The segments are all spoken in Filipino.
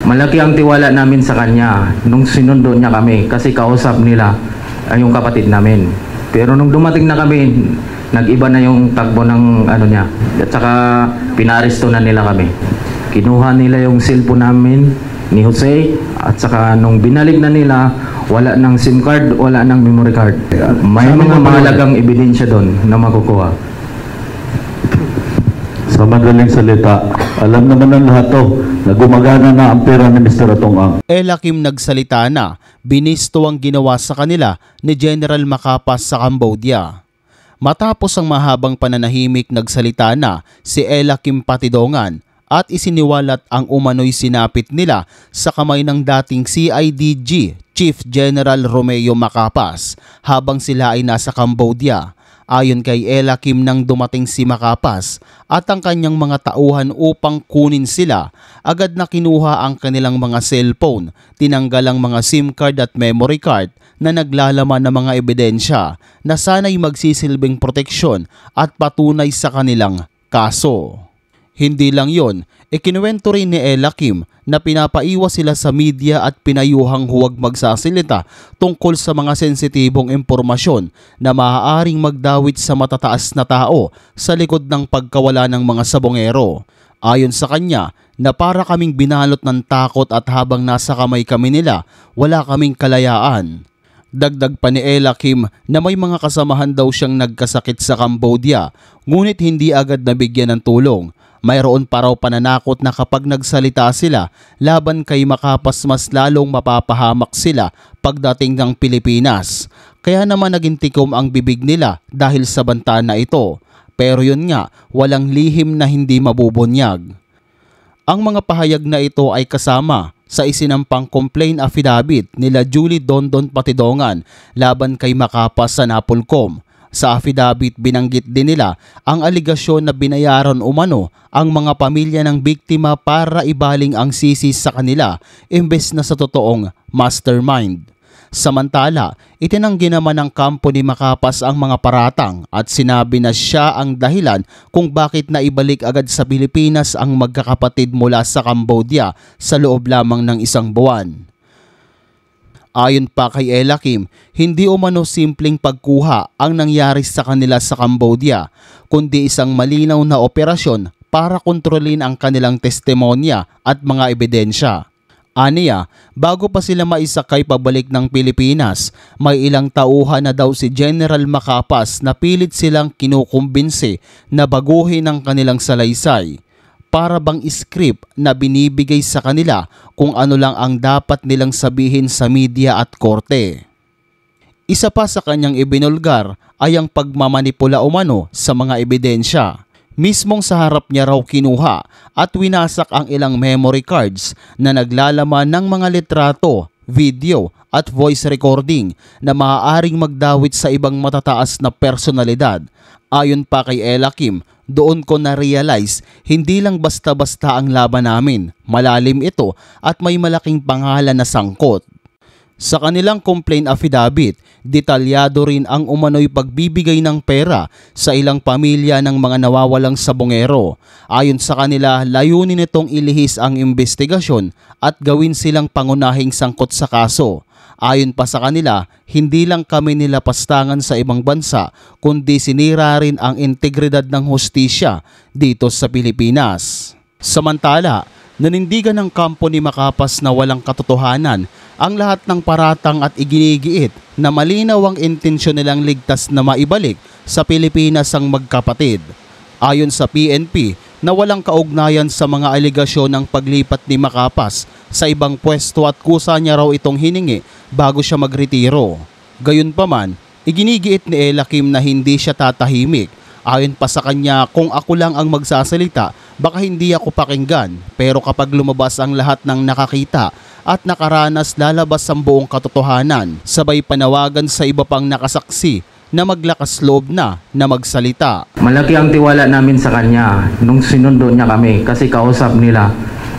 Malaki ang tiwala namin sa kanya nung sinundo niya kami kasi kausap nila ay yung kapatid namin. Pero nung dumating na kami, nag-iba na yung takbo ng ano niya. At saka pinaresto na nila kami. Kinuha nila yung cellphone namin ni Jose at saka nung binalik na nila, wala ng SIM card, wala ng memory card. May mga mahalagang ebidensya doon na makukuha. Sa madaling salita, alam naman ng lahat to na gumagana na ang pera ni Mr. Atong-ang. Ella Kim nagsalita na, binisto ang ginawa sa kanila ni General Macapas sa Cambodia. Matapos ang mahabang pananahimik, nagsalita na si Ella Kim Patidongan at isiniwalat ang umano'y sinapit nila sa kamay ng dating CIDG Chief General Romeo Macapas habang sila ay nasa Cambodia. Ayon kay Ella Kim, nang dumating si Macapas at ang kanyang mga tauhan upang kunin sila, agad na kinuha ang kanilang mga cellphone, tinanggal ang mga SIM card at memory card na naglalaman ng mga ebidensya na sana'y magsisilbing proteksyon at patunay sa kanilang kaso. Hindi lang yon, ikinuwento rin ni Ella Kim na pinapaiwas sila sa media at pinayuhang huwag magsasalita tungkol sa mga sensitibong impormasyon na maaaring magdawit sa matataas na tao sa likod ng pagkawala ng mga sabongero. Ayon sa kanya, na para kaming binalot ng takot at habang nasa kamay kami nila, wala kaming kalayaan. Dagdag pa ni Ella Kim na may mga kasamahan daw siyang nagkasakit sa Cambodia, ngunit hindi agad nabigyan ng tulong. Mayroon pa raw pananakot na kapag nagsalita sila laban kay Macapas, mas lalong mapapahamak sila pagdating ng Pilipinas. Kaya naman naging tikom ang bibig nila dahil sa banta na ito. Pero yun nga, walang lihim na hindi mabubunyag. Ang mga pahayag na ito ay kasama sa isinampang complaint affidavit nila Julie Dondon Patidongan laban kay Macapas sa Napolcom. Sa affidavit, binanggit din nila ang aligasyon na binayaran umano ang mga pamilya ng biktima para ibaling ang sisi sa kanila imbes na sa totoong mastermind. Samantala, itinanggi naman ng kampo ni Macapas ang mga paratang at sinabi na siya ang dahilan kung bakit naibalik agad sa Pilipinas ang magkakapatid mula sa Cambodia sa loob lamang ng isang buwan. Ayon pa kay Ella Kim, hindi umano simpleng pagkuha ang nangyari sa kanila sa Cambodia, kundi isang malinaw na operasyon para kontrolin ang kanilang testimonya at mga ebidensya. Aniya, bago pa sila maisakay pabalik ng Pilipinas, may ilang tauhan na daw si General Macapas na pilit silang kinukumbinsi na baguhin ang kanilang salaysay. Para bang script na binibigay sa kanila kung ano lang ang dapat nilang sabihin sa media at korte. Isa pa sa kanyang ibinulgar ay ang pagmamanipula umano sa mga ebidensya. Mismong sa harap niya raw kinuha at winasak ang ilang memory cards na naglalaman ng mga litrato, video at voice recording na maaaring magdawit sa ibang matataas na personalidad. Ayon pa kay Ella Kim, doon ko na-realize hindi lang basta-basta ang laban namin, malalim ito at may malaking pangalan na sangkot. Sa kanilang complaint affidavit, detalyado rin ang umano'y pagbibigay ng pera sa ilang pamilya ng mga nawawalang sabongero. Ayon sa kanila, layunin nitong ilihis ang investigasyon at gawin silang pangunahing sangkot sa kaso. Ayon pa sa kanila, hindi lang kami nilapastangan sa ibang bansa, kundi sinira rin ang integridad ng hustisya dito sa Pilipinas. Samantala, nanindigan ng kampo ni Macapas na walang katotohanan ang lahat ng paratang at iginigiit na malinaw ang intensyon nilang ligtas na maibalik sa Pilipinas ang magkapatid. Ayon sa PNP, na walang kaugnayan sa mga aligasyon ng paglipat ni Macapas sa ibang pwesto at kusa niya raw itong hiningi bago siya magretiro. Gayunpaman, iginigiit ni Ella Kim na hindi siya tatahimik. Ayon pa sa kanya, kung ako lang ang magsasalita, baka hindi ako pakinggan, pero kapag lumabas ang lahat ng nakakita at nakaranas, lalabas ang buong katotohanan. Sabay panawagan sa iba pang nakasaksi na maglakas loob na magsalita. Malaki ang tiwala namin sa kanya nung sinundo niya kami kasi kausap nila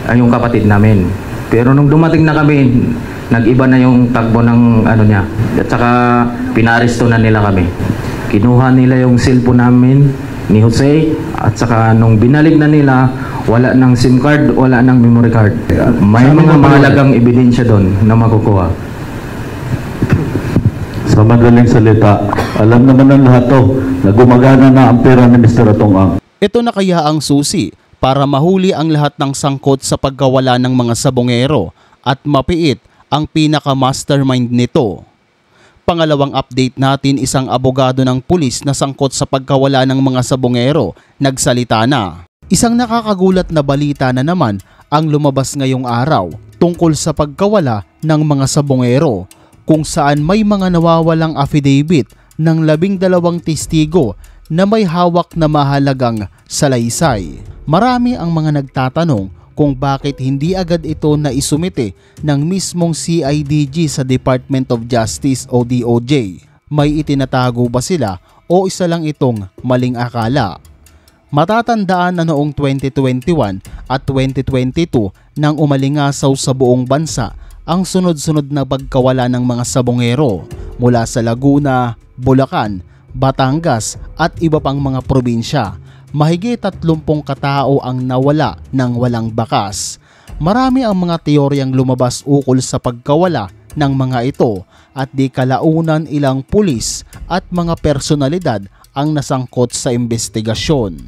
ay yung kapatid namin. Pero nung dumating na kami, nag-iba na yung takbo ng ano niya. At saka pinaresto na nila kami. Kinuha nila yung cellphone namin ni Jose, at saka nung binalik na nila, wala ng SIM card, wala ng memory card. May mga mahalagang ebidensya doon na makukuha. Sa madaling salita, alam naman ng lahat to na gumagana na ang pera ni Mr. Atong-Ang. Ito na kaya ang susi para mahuli ang lahat ng sangkot sa pagkawala ng mga sabongero at mapiit ang pinaka-mastermind nito. Pangalawang update natin, isang abogado ng pulis na sangkot sa pagkawala ng mga sabongero nagsalita na. Isang nakakagulat na balita na naman ang lumabas ngayong araw tungkol sa pagkawala ng mga sabongero, kung saan may mga nawawalang affidavit ng 12 testigo na may hawak na mahalagang salaysay. Marami ang mga nagtatanong kung bakit hindi agad ito na isumite ng mismong CIDG sa Department of Justice o DOJ. May itinatago ba sila o isa lang itong maling akala? Matatandaan na noong 2021 at 2022 nang umalingasaw sa buong bansa ang sunod-sunod na pagkawala ng mga sabongero mula sa Laguna, Bulacan, Batangas at iba pang mga probinsya. Mahigit 30 katao ang nawala ng walang bakas. Marami ang mga teoryang lumabas ukol sa pagkawala ng mga ito at di kalaunan ilang pulis at mga personalidad ang nasangkot sa investigasyon.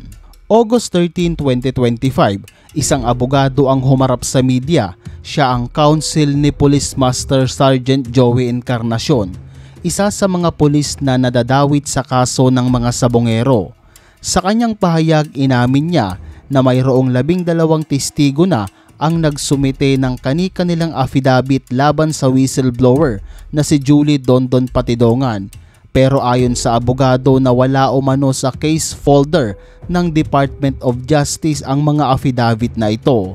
August 13, 2025, isang abogado ang humarap sa media. Siya ang counsel ni Police Master Sergeant Joey Encarnacion, isa sa mga pulis na nadadawit sa kaso ng mga sabongero. Sa kanyang pahayag, inamin niya na mayroong 12 testigo na ang nagsumite ng kani-kanilang affidavit laban sa whistleblower na si Julie Dondon Patidongan. Pero ayon sa abogado na wala umano sa case folder ng Department of Justice ang mga affidavit na ito.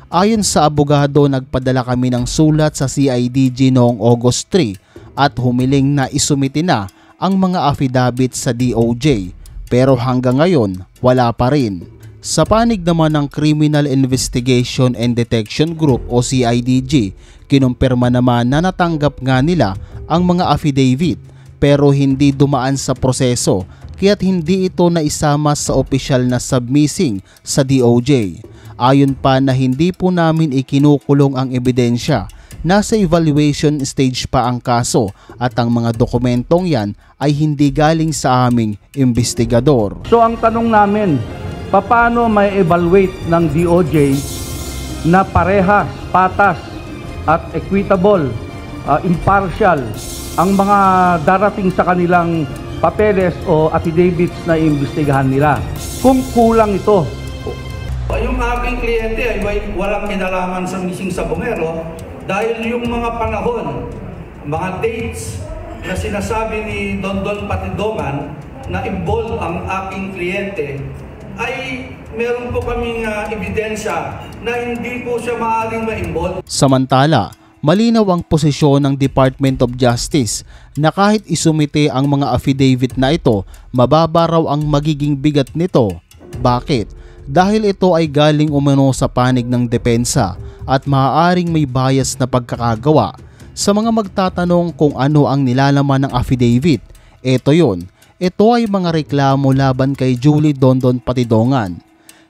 Ayon sa abogado, nagpadala kami ng sulat sa CIDG noong August 3 at humiling na isumite na ang mga affidavit sa DOJ. Pero hanggang ngayon, wala pa rin. Sa panig naman ng Criminal Investigation and Detection Group o CIDG, kinumpirma naman na natanggap nga nila ang mga affidavit pero hindi dumaan sa proseso kaya't hindi ito naisama sa opisyal na submitting sa DOJ. Ayon pa na hindi po namin ikinukulong ang ebidensya. Nasa evaluation stage pa ang kaso at ang mga dokumentong yan ay hindi galing sa aming investigador. So ang tanong namin, paano may evaluate ng DOJ na parehas, patas at equitable, impartial ang mga darating sa kanilang papeles o affidavits na iimbestigahan nila kung kulang ito? Yung aking kliyente ay walang kinalaman sa missing sabongero dahil yung mga panahon, mga dates na sinasabi ni Dondon Patidongan na involved ang aking kliyente ay meron po kaming ebidensya na hindi po siya maaaring ma-involve. Samantala, malinaw ang posisyon ng Department of Justice na kahit isumite ang mga affidavit na ito, mababa raw ang magiging bigat nito. Bakit? Dahil ito ay galing umano sa panig ng depensa at maaaring may bias na pagkakagawa. Sa mga magtatanong kung ano ang nilalaman ng affidavit, ito yon. Ito ay mga reklamo laban kay Julie Dondon Patidongan.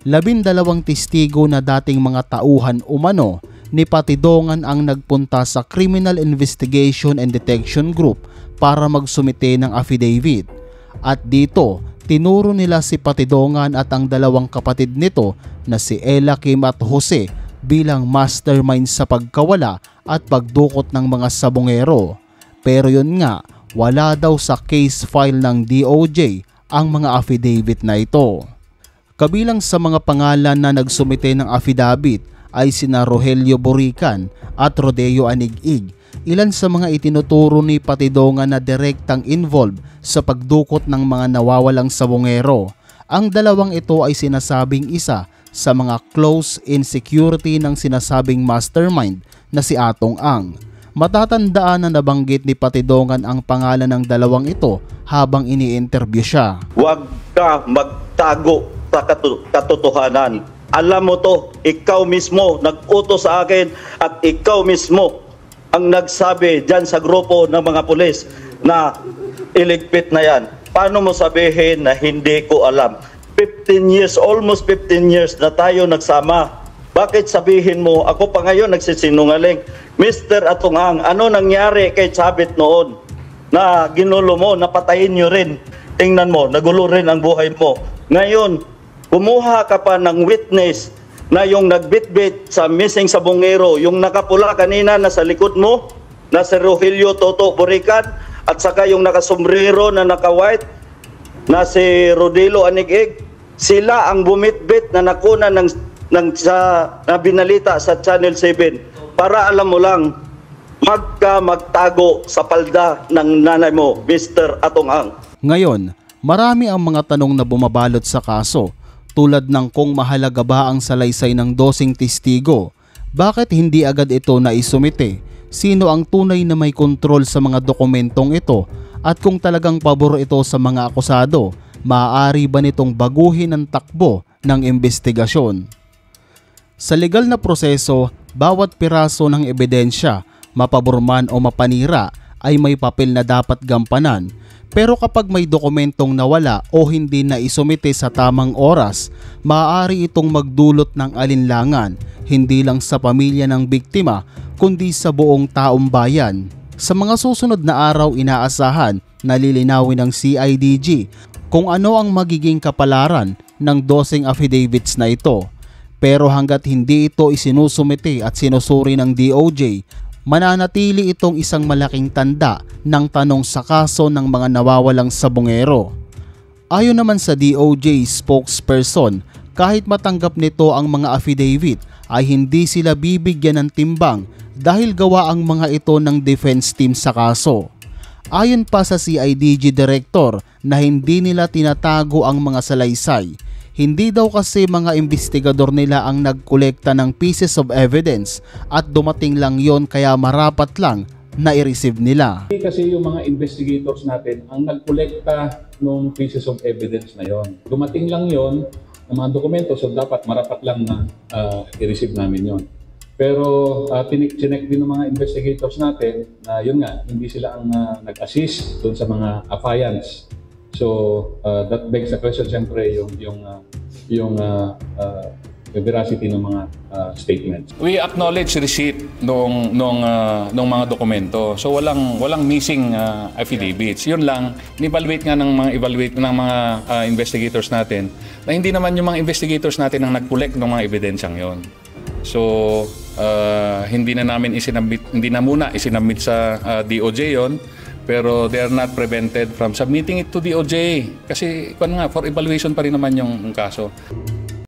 12 testigo na dating mga tauhan umano ni Patidongan ang nagpunta sa Criminal Investigation and Detection Group para magsumite ng affidavit. At dito, tinuro nila si Patidongan at ang dalawang kapatid nito na si Ella Kim at Jose bilang mastermind sa pagkawala at pagdukot ng mga sabongero. Pero yun nga, wala daw sa case file ng DOJ ang mga affidavit na ito. Kabilang sa mga pangalan na nagsumite ng affidavit ay sina Rogelio Borican at Rodeo Anig-ig, ilan sa mga itinuturo ni Patidongan na direktang involved sa pagdukot ng mga nawawalang sabongero. Ang dalawang ito ay sinasabing isa sa mga close in security ng sinasabing mastermind na si Atong Ang. Matatandaan na nabanggit ni Patidongan ang pangalan ng dalawang ito habang ini-interview siya. Huwag ka magtago sa katotohanan. Alam mo to, ikaw mismo nag-utos sa akin at ikaw mismo ang nagsabi dyan sa grupo ng mga pulis na iligpit na yan. Paano mo sabihin na hindi ko alam? 15 years, almost 15 years na tayo nagsama. Bakit sabihin mo, ako pa ngayon nagsisinungaling? Mr. Atungang, ano nangyari kay Chavit noon? Na ginulo mo, napatayin nyo rin. Tingnan mo, nagulo rin ang buhay mo. Ngayon, kumuha ka pa ng witness na yung nagbitbit sa missing sabongero, yung nakapula kanina na sa likod mo, na si Rogelio Toto Burican, at saka yung nakasombrero na naka-white, na si Rodelo Anigig, sila ang bumitbit na nakuna na binalita sa Channel 7. Para alam mo lang, magtago sa palda ng nanay mo, Mr. Atungang. Ngayon, marami ang mga tanong na bumabalot sa kaso, tulad ng kung mahalaga ba ang salaysay ng 12 testigo, bakit hindi agad ito naisumite, sino ang tunay na may kontrol sa mga dokumentong ito, at kung talagang pabor ito sa mga akusado, maaari ba nitong baguhin ang takbo ng investigasyon? Sa legal na proseso, bawat piraso ng ebidensya, mapabor man o mapanira, ay may papel na dapat gampanan. Pero kapag may dokumentong nawala o hindi na isumite sa tamang oras, maaari itong magdulot ng alinlangan, hindi lang sa pamilya ng biktima, kundi sa buong taong bayan. Sa mga susunod na araw, inaasahan na lilinawin ng CIDG kung ano ang magiging kapalaran ng 12 affidavits na ito. Pero hanggat hindi ito isinusumite at sinusuri ng DOJ, mananatili itong isang malaking tanda ng tanong sa kaso ng mga nawawalang sabongero. Ayon naman sa DOJ spokesperson, kahit matanggap nito ang mga affidavit ay hindi sila bibigyan ng timbang dahil gawa ang mga ito ng defense team sa kaso. Ayon pa sa CIDG Director na hindi nila tinatago ang mga salaysay. Hindi daw kasi mga investigador nila ang nagkolekta ng pieces of evidence at dumating lang yon kaya marapat lang na i-receive nila. Kasi yung mga investigators natin ang nagkolekta ng pieces of evidence na yon. Dumating lang yon ng mga dokumento, so dapat marapat lang na i-receive namin yon. Pero chinek din ng mga investigators natin na yun nga, hindi sila ang nag-assist doon sa mga affiance. So that begs the question, siyempre, yung veracity ng mga statements. We acknowledge receipt nung mga dokumento. So walang missing affidavits. Yun lang, ni-evaluate nga ng mga investigators natin na hindi naman yung mga investigators natin ang nag-collect ng mga ebidensyang yon. So hindi na muna isinabmit sa DOJ yon. Pero they are not prevented from submitting it to DOJ kasi for evaluation pa rin naman yung kaso.